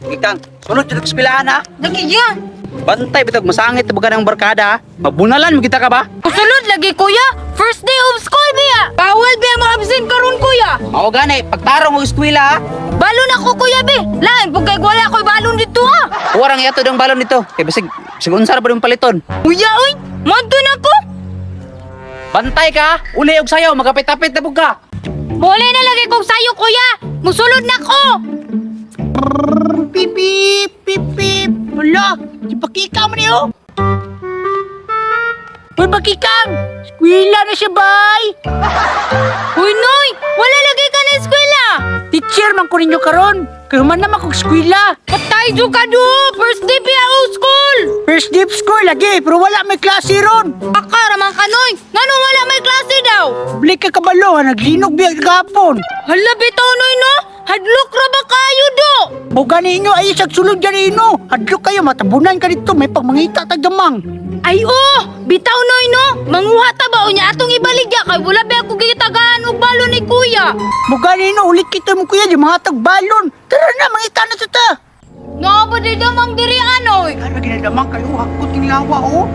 Ikang, sunod dito eskwelahan ha. Lagi yan. Bantay bitag masangit baga ng barkada ha. Mabunalan mo kita ka ba? Usulod lagi kuya. First day of school biya. Bawal biya ma-absent karon kuya. Mao gani, pagtarong mo eskwela ha. Balon ako kuya be. Lain pag kay wala ko'y balon dito ha. Warang yato ng balon dito. Kay basig unsara ba yung paliton? Kuya oy, manto na ko. Bantay ka ha. Uli og sayaw, magapit-apit na bug ka. Muli na lagi kong sayo kuya. Musulod na ko. Pip, pip, pip, pip. Wala, si Pakikang mo niyo. Uy, Pakikang! Eskwela na siya, bay! Uy noy, wala lagi ka na eskwela. Teacher man ko ninyo karon. Kaya man naman kong eskwela. Patay jo ka do. First day biya o school. First day of school lagi, pero wala may klase ron. Akaraman ka noy. Ngano wala may klase daw. Balik ka kabalo, naglinog biya kagapon. Hala bitaw noy no. Hadlok ra ba kayo do? Buga ninyo ay isag sulod dyan ino. Hadlok kayo, matabunan ka dito, may pagmangita tagdamang. Ay oh, bitaw noy no. Manguha ta ba o niya atong ibaligya kay wala ba ako gitagaan og balon ni kuya. Buga ninyo, ulit kita mo kuya, di mga tagbalon. Tara na, mangita na sa ta. No, ba di damang diri anoy. Ano ginadamang kayo, hakuting lawa oh.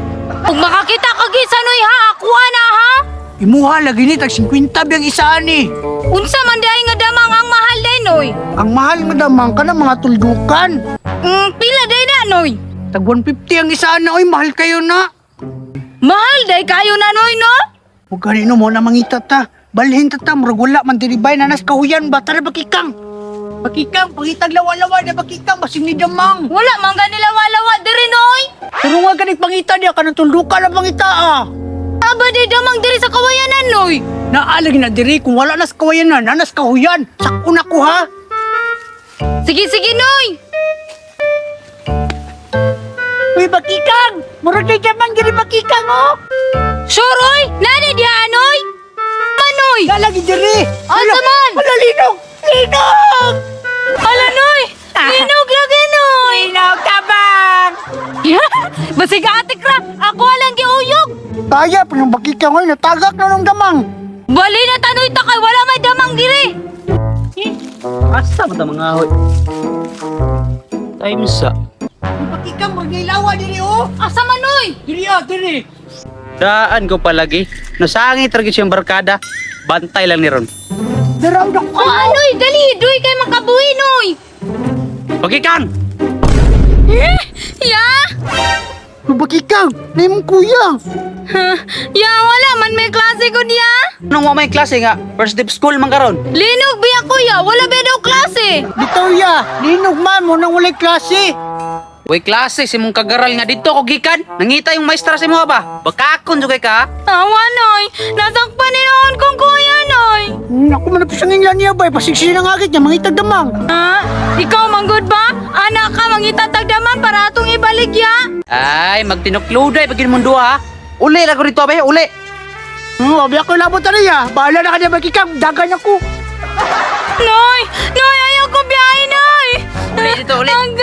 Kung makakita ka gisa noy ha, akuha na ha. Imuha lagi ni, tag 50 biyang isaan ni. Unsa man dahi nga damang ang mahal day noy? Ang mahal nga damang ka na mga tuldukan. Pila day na noy? Tag 150 ang isaan na, oy, mahal kayo na. Mahal day kayo na noy no? Huwag ganino mo na mangita ta. Balhin ta ta, murag wala man diribay na nas kahuyan ba? Tara, Bakikang. Bakikang, pangitag lawa-lawa na Bakikang, basing ni damang. Wala man ganila walawa diri noy. Pero nga ganit pangita niya, kanang tuldukan ang pangita ah. Aba di damang diri sa kawayanan noy. Naalag na diri, kung wala nas kahuyan na, nanas kahuyan. Sakto na ko ha. Sige sige noy. Uy, Bakikang, murag na damang diri Bakikang oh. Sure oy, nani diha anoy? Manoy. Lalagi diri. Asa man? Wala linog. Linog! Ala noy. Linog lagi noy. Linog tabang! Basig atik ra. Ako lang giuyog. Kaya pa ng Bakikang oy, natagak na ng damang. Bali na tanoy ta kay wala may damang diri. Asa ba ta mga hoy? Time sa. Bakikang, magnilawa diri oh. Asa man noy? Diri ah, diri. Daan ko palagi. Nasangit ra gyud siyang barkada. Bantay lang ni ron. Daraw na ko. Oh anoy, dali duy kay makabuhi noy. Pakikang! Ya. Bakikang, na yung kuya. Ya wala man may klase ko diya. Nung wa may klase nga, first day of school man karon. Linog biya kuya, wala ba daw klase? Bitaw ya, linog man mo nang walay klase. Way klase si mong kagaral nga dito ko gikan. Nangita yung maestra si mo ba? Bakakon jud kay ka. Awa noy, nasakpan ni noon kong kuya noy. Ako man napasangin lang niya ba, pasigsili na agad niya, mangitag damang. Ha? Ikaw manggod ba? Anak ka mangitatagdaman para atong ibaligya. Ay, magtinukluday pagin mundo ha. Uli lang ko rito ba? Uli. Abi ako labot na niya, bahala na ka niya Bakikang, dagan ako. Noy, noy ayaw ko biyahe noy. Uli dito, uli. Ang